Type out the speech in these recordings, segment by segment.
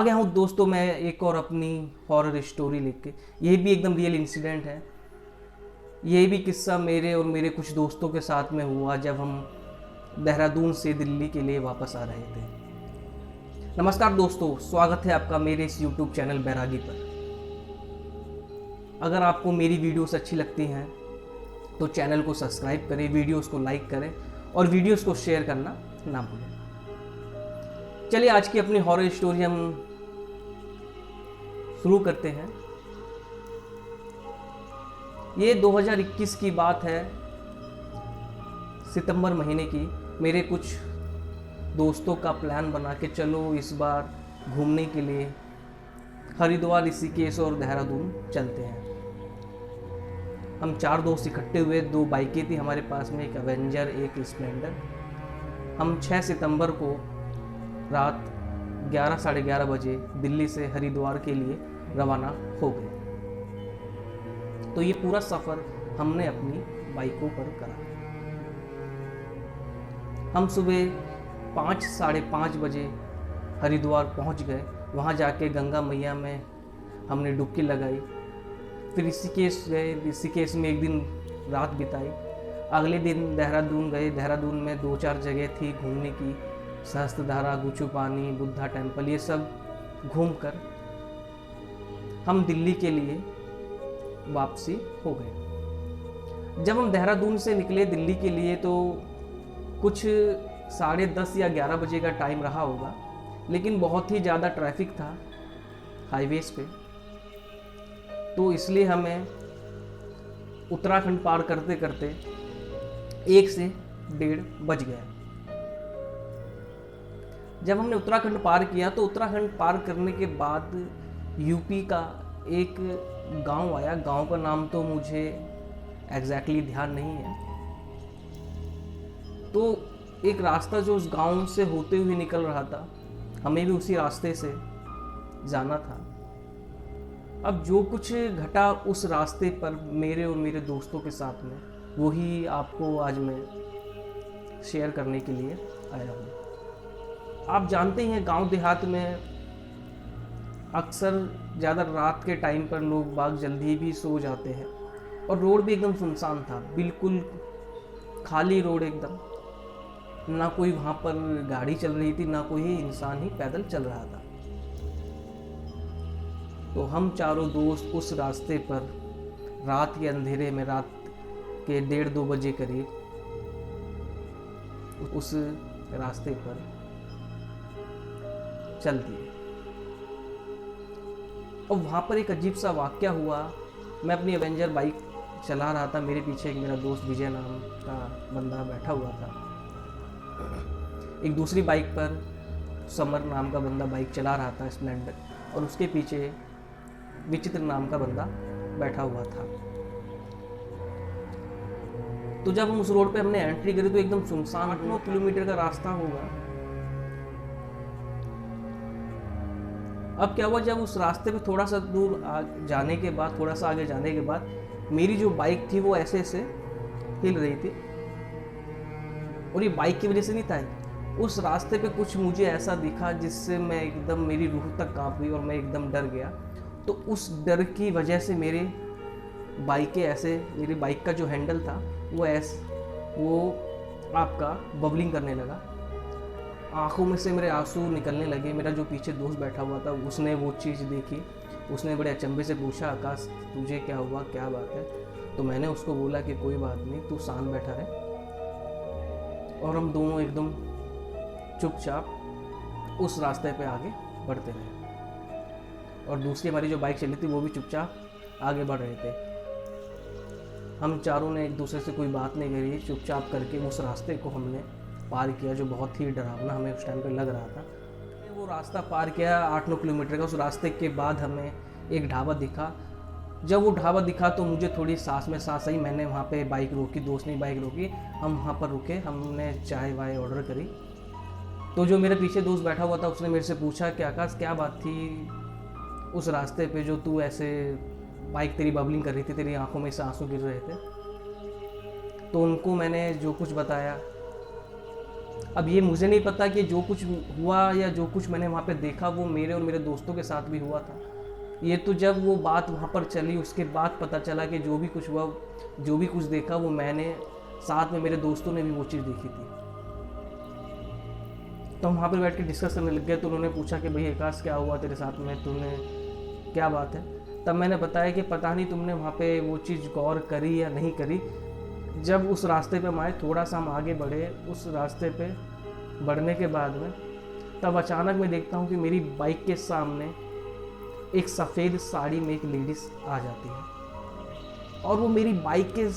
गया हूँ दोस्तों मैं एक और अपनी हॉरर स्टोरी लेके। ये भी एकदम रियल इंसिडेंट है। ये भी किस्सा मेरे और मेरे कुछ दोस्तों के साथ में हुआ जब हम देहरादून से दिल्ली के लिए वापस आ रहे थे। नमस्कार दोस्तों, स्वागत है आपका मेरे इस YouTube चैनल बैरागी पर। अगर आपको मेरी वीडियोस अच्छी लगती हैं तो चैनल को सब्सक्राइब करें, वीडियोस को लाइक करें और वीडियोस को शेयर करना ना भूलें। चलिए आज की अपनी हॉरर स्टोरी हम शुरू करते हैं। ये 2021 की बात है, सितंबर महीने की। मेरे कुछ दोस्तों का प्लान बना के चलो इस बार घूमने के लिए हरिद्वार, ऋषिकेश और देहरादून चलते हैं। हम 4 दोस्त इकट्ठे हुए। 2 बाइकें थी हमारे पास में, एक एवेंजर एक स्प्लेंडर। हम 6 सितंबर को रात 11 साढ़े 11 बजे दिल्ली से हरिद्वार के लिए रवाना हो गए। तो ये पूरा सफ़र हमने अपनी बाइकों पर करा। हम सुबह 5 साढ़े 5 बजे हरिद्वार पहुंच गए। वहां जाके गंगा मैया में हमने डुबकी लगाई। फिर ऋषिकेश गए। ऋषिकेश में एक दिन रात बिताई। अगले दिन देहरादून गए। देहरादून में 2-4 जगह थी घूमने की, सहस्त्रधारा, गुचू पानी, बुद्धा टेम्पल, ये सब घूमकर हम दिल्ली के लिए वापसी हो गए। जब हम देहरादून से निकले दिल्ली के लिए तो कुछ 10:30 या 11 बजे का टाइम रहा होगा, लेकिन बहुत ही ज़्यादा ट्रैफिक था हाईवेज पे। तो इसलिए हमें उत्तराखंड पार करते करते 1 से 1:30 बज गया। जब हमने उत्तराखंड पार किया तो उत्तराखंड पार करने के बाद यूपी का एक गांव आया। गांव का नाम तो मुझे एग्जैक्टली ध्यान नहीं है। तो एक रास्ता जो उस गांव से होते हुए निकल रहा था, हमें भी उसी रास्ते से जाना था। अब जो कुछ घटा उस रास्ते पर मेरे और मेरे दोस्तों के साथ में, वही आपको आज मैं शेयर करने के लिए आया हूँ। आप जानते ही हैं गांव देहात में अक्सर ज़्यादा रात के टाइम पर लोग बाग जल्दी भी सो जाते हैं और रोड भी एकदम सुनसान था, बिल्कुल खाली रोड एकदम। ना कोई वहाँ पर गाड़ी चल रही थी, ना कोई इंसान ही पैदल चल रहा था। तो हम चारों दोस्त उस रास्ते पर रात के अंधेरे में, रात के 1:30-2 बजे करीब उस रास्ते पर चल दिए। और वहाँ पर एक अजीब सा वाक़या हुआ। मैं अपनी एवेंजर बाइक चला रहा था, मेरे पीछे एक मेरा दोस्त विजय नाम का बंदा बैठा हुआ था। एक दूसरी बाइक पर समर नाम का बंदा बाइक चला रहा था, स्प्लेंडर, और उसके पीछे विचित्र नाम का बंदा बैठा हुआ था। तो जब हम उस रोड पे हमने एंट्री करी तो एकदम सुनसान, 8-9 किलोमीटर का रास्ता होगा। अब क्या हुआ, जब उस रास्ते पे थोड़ा सा दूर जाने के बाद, थोड़ा सा आगे जाने के बाद, मेरी जो बाइक थी वो ऐसे ऐसे हिल रही थी। और ये बाइक की वजह से नहीं था, उस रास्ते पे कुछ मुझे ऐसा दिखा जिससे मैं एकदम, मेरी रूह तक कांप गई और मैं एकदम डर गया। तो उस डर की वजह से मेरी बाइक का जो हैंडल था वो आपका बबलिंग करने लगा। आंखों में से मेरे आंसू निकलने लगे। मेरा जो पीछे दोस्त बैठा हुआ था उसने वो चीज़ देखी। उसने बड़े अचंभे से पूछा, आकाश तुझे क्या हुआ, क्या बात है? तो मैंने उसको बोला कि कोई बात नहीं, तू शांत बैठा रहे। और हम दोनों एकदम चुपचाप उस रास्ते पे आगे बढ़ते रहे। और दूसरी हमारी जो बाइक चली थी वो भी चुपचाप आगे बढ़ रहे थे। हम चारों ने एक दूसरे से कोई बात नहीं करी, चुपचाप करके उस रास्ते को हमने पार किया, जो बहुत ही डरावना हमें उस टाइम पे लग रहा था। वो रास्ता पार किया 8-9 किलोमीटर का। उस रास्ते के बाद हमें एक ढाबा दिखा। जब वो ढाबा दिखा तो मुझे थोड़ी सांस में सांस आई। मैंने वहाँ पे बाइक रोकी, दोस्त ने बाइक रोकी, हम वहाँ पर रुके, हमने चाय वाय ऑर्डर करी। तो जो मेरे पीछे दोस्त बैठा हुआ था उसने मेरे से पूछा कि आकाश क्या बात थी उस रास्ते पे जो तू ऐसे बाइक तेरी बबलिंग कर रही थी, तेरी आंखों में से आंसू गिर रहे थे। तो उनको मैंने जो कुछ बताया अब ये मुझे नहीं पता कि जो कुछ हुआ या जो कुछ मैंने वहाँ पे देखा वो मेरे और मेरे दोस्तों के साथ भी हुआ था। ये तो जब वो बात वहाँ पर चली उसके बाद पता चला कि जो भी कुछ हुआ, जो भी कुछ देखा वो मैंने, साथ में मेरे दोस्तों ने भी वो चीज़ देखी थी। तो हम वहाँ पर बैठ के डिस्कस करने लग गए। तो उन्होंने पूछा कि भाई आकाश क्या हुआ तेरे साथ में, तुमने क्या बात है। तब मैंने बताया कि पता नहीं तुमने वहाँ पे वो चीज़ गौर करी या नहीं करी। जब उस रास्ते पे हम आए, थोड़ा सा हम आगे बढ़े, उस रास्ते पे बढ़ने के बाद में तब अचानक मैं देखता हूँ कि मेरी बाइक के सामने एक सफ़ेद साड़ी में एक लेडीज़ आ जाती है और वो मेरी बाइक के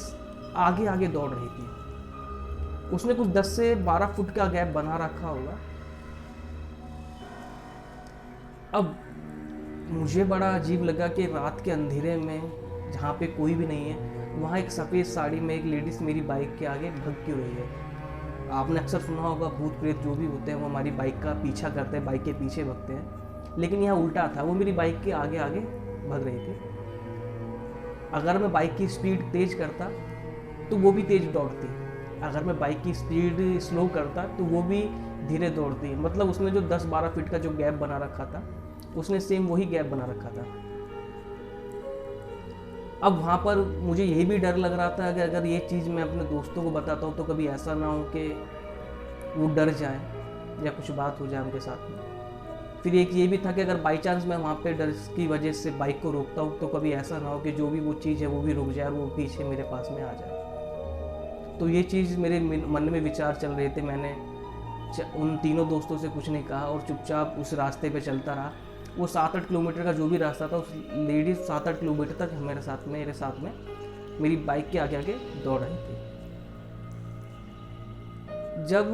आगे आगे दौड़ रही थी। उसने कुछ 10 से 12 फुट का गैप बना रखा होगा। अब मुझे बड़ा अजीब लगा कि रात के अंधेरे में जहाँ पे कोई भी नहीं है, वहाँ एक सफ़ेद साड़ी में एक लेडीज़ मेरी बाइक के आगे भग क्यों रही है। आपने अक्सर सुना होगा भूत प्रेत जो भी होते हैं वो हमारी बाइक का पीछा करते हैं, बाइक के पीछे भगते हैं, लेकिन यहाँ उल्टा था, वो मेरी बाइक के आगे आगे भग रही थी। अगर मैं बाइक की स्पीड तेज़ करता तो वो भी तेज़ दौड़ती, अगर मैं बाइक की स्पीड स्लो करता तो वो भी धीरे दौड़ती। मतलब उसने जो 10-12 फीट का जो गैप बना रखा था, उसने सेम वही गैप बना रखा था। अब वहाँ पर मुझे यही भी डर लग रहा था कि अगर ये चीज़ मैं अपने दोस्तों को बताता हूँ तो कभी ऐसा ना हो कि वो डर जाए या कुछ बात हो जाए उनके साथ में। फिर एक ये भी था कि अगर बाई चांस मैं वहाँ पे डर की वजह से बाइक को रोकता हूँ तो कभी ऐसा ना हो कि जो भी वो चीज़ है वो भी रुक जाए और वो पीछे मेरे पास में आ जाए। तो ये चीज़ मेरे मन में विचार चल रहे थे। मैंने उन तीनों दोस्तों से कुछ नहीं कहा और चुपचाप उस रास्ते पे चलता रहा। वो 7-8 किलोमीटर का जो भी रास्ता था, उस लेडीज़ 7-8 किलोमीटर तक मेरे साथ में मेरी बाइक के आगे आगे दौड़ रही थी। जब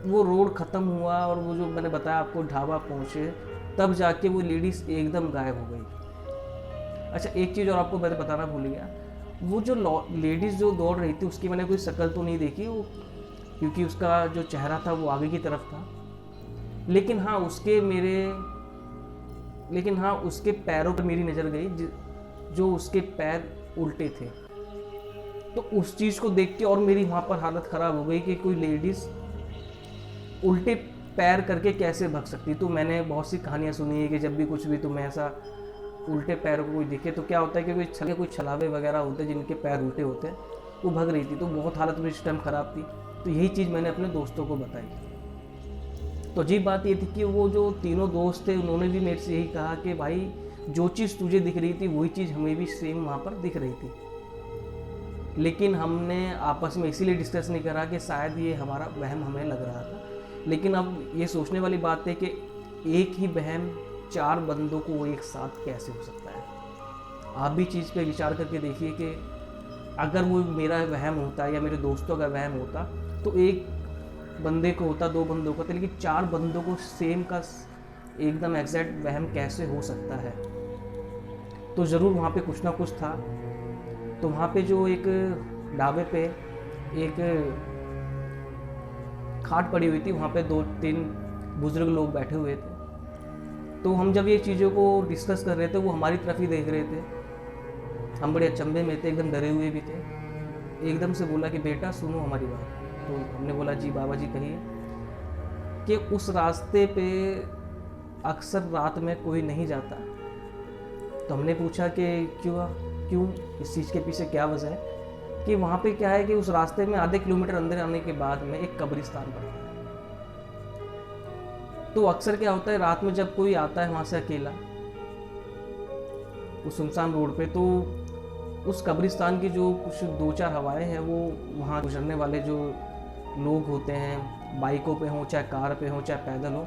वो रोड ख़त्म हुआ और वो जो मैंने बताया आपको ढाबा पहुँचे, तब जाके वो लेडीज़ एकदम गायब हो गई। अच्छा, एक चीज़ और आपको मैंने बताना भूल गया, वो जो लेडीज़ जो दौड़ रही थी उसकी मैंने कोई शक्ल तो नहीं देखी, वो क्योंकि उसका जो चेहरा था वो आगे की तरफ था। लेकिन हाँ उसके पैरों पर मेरी नज़र गई, जो उसके पैर उल्टे थे। तो उस चीज़ को देख के और मेरी वहाँ पर हालत ख़राब हो गई कि कोई लेडीज़ उल्टे पैर करके कैसे भग सकती। तो मैंने बहुत सी कहानियाँ सुनी है कि जब भी कुछ भी तुम्हें ऐसा उल्टे पैरों को कोई दिखे तो क्या होता है कि कोई छलावे वगैरह होते हैं जिनके पैर उल्टे होते हैं, वो भग रही थी। तो बहुत हालत मेरी इस टाइम ख़राब थी। तो यही चीज़ मैंने अपने दोस्तों को बताई। तो अजीब बात ये थी कि वो जो तीनों दोस्त थे उन्होंने भी मेरे से यही कहा कि भाई जो चीज़ तुझे दिख रही थी वही चीज़ हमें भी सेम वहाँ पर दिख रही थी। लेकिन हमने आपस में इसीलिए डिस्कस नहीं करा कि शायद ये हमारा वहम हमें लग रहा था। लेकिन अब ये सोचने वाली बात है कि एक ही वहम 4 बंदों को वो एक साथ कैसे हो सकता है। आप भी चीज़ पे विचार करके देखिए कि अगर वो मेरा वहम होता या मेरे दोस्तों का वहम होता तो एक बंदे को होता, 2 बंदों का था, लेकिन 4 बंदों को सेम का एकदम एग्जैक्ट वहम कैसे हो सकता है। तो ज़रूर वहाँ पे कुछ ना कुछ था। तो वहाँ पे जो एक ढाबे पे एक खाट पड़ी हुई थी, वहाँ पे 2-3 बुजुर्ग लोग बैठे हुए थे। तो हम जब ये चीज़ों को डिस्कस कर रहे थे वो हमारी तरफ ही देख रहे थे। हम बड़े अचंभे में थे, एकदम डरे हुए भी थे। एकदम से बोला कि बेटा सुनो हमारी बात। तो हमने बोला जी बाबा जी कहिए। कि उस रास्ते पे अक्सर रात में कोई नहीं जाता। तो हमने पूछा कि क्यों इस चीज़ के पीछे क्या वजह है। कि वहाँ पे क्या है कि उस रास्ते में आधे किलोमीटर अंदर आने के बाद में एक कब्रिस्तान पड़ता है। तो अक्सर क्या होता है रात में जब कोई आता है वहाँ से अकेला उस सुनसान रोड पे, तो उस कब्रिस्तान की जो कुछ 2-4 हवाएं हैं वो वहाँ गुजरने वाले जो लोग होते हैं, बाइकों पे हों चाहे कार पे हों चाहे पैदल हो,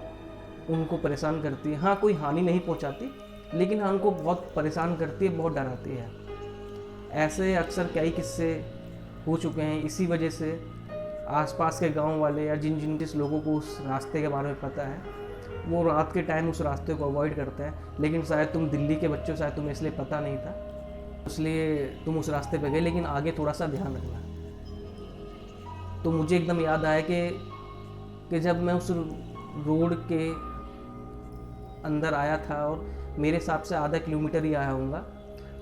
उनको परेशान करती है। हाँ, कोई हानि नहीं पहुँचाती, लेकिन हाँ उनको बहुत परेशान करती है, बहुत डराती है। ऐसे अक्सर कई किस्से हो चुके हैं। इसी वजह से आसपास के गांव वाले या जिस लोगों को उस रास्ते के बारे में पता है वो रात के टाइम उस रास्ते को अवॉइड करते हैं। लेकिन शायद तुम दिल्ली के बच्चों, शायद तुम्हें इसलिए पता नहीं था, इसलिए तुम उस रास्ते पे गए, लेकिन आगे थोड़ा सा ध्यान रखना। तो मुझे एकदम याद आया कि जब मैं उस रोड के अंदर आया था और मेरे हिसाब से आधा किलोमीटर ही आया होऊंगा,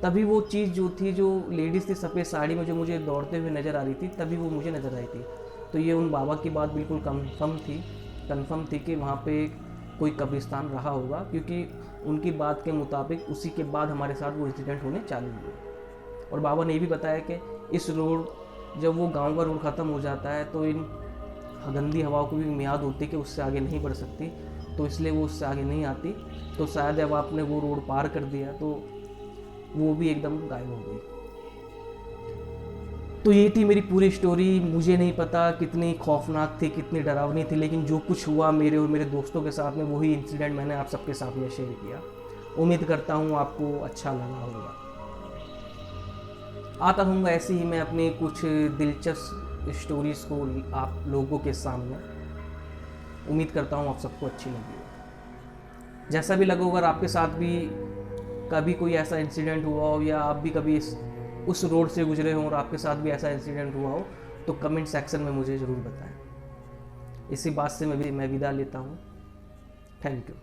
तभी वो चीज़ जो थी, जो लेडीज़ थी सफ़ेद साड़ी में जो मुझे दौड़ते हुए नज़र आ रही थी, तभी वो मुझे नज़र आई थी। तो ये उन बाबा की बात बिल्कुल कंफर्म थी कि वहाँ पे कोई कब्रिस्तान रहा होगा, क्योंकि उनकी बात के मुताबिक उसी के बाद हमारे साथ वो इंसिडेंट होने चालू हुए। और बाबा ने ये भी बताया कि इस रोड, जब वो गांव का रोड ख़त्म हो जाता है तो इन गंदी हवाओं को भी मियाद होती है कि उससे आगे नहीं बढ़ सकती, तो इसलिए वो उससे आगे नहीं आती। तो शायद जब आपने वो रोड पार कर दिया तो वो भी एकदम गायब हो गई। तो ये थी मेरी पूरी स्टोरी। मुझे नहीं पता कितनी खौफनाक थी, कितनी डरावनी थी, लेकिन जो कुछ हुआ मेरे और मेरे दोस्तों के साथ में, वही इंसिडेंट मैंने आप सबके साथ में शेयर किया। उम्मीद करता हूँ आपको अच्छा लगा होगा। आता हूँ ऐसे ही मैं अपनी कुछ दिलचस्प स्टोरीज़ को आप लोगों के सामने। उम्मीद करता हूँ आप सबको अच्छी लगी। जैसा भी लगा, अगर आपके साथ भी कभी कोई ऐसा इंसिडेंट हुआ हो, या आप भी कभी उस रोड से गुजरे हो और आपके साथ भी ऐसा इंसिडेंट हुआ हो, तो कमेंट सेक्शन में मुझे ज़रूर बताएं। इसी बात से मैं विदा लेता हूँ। Thank you.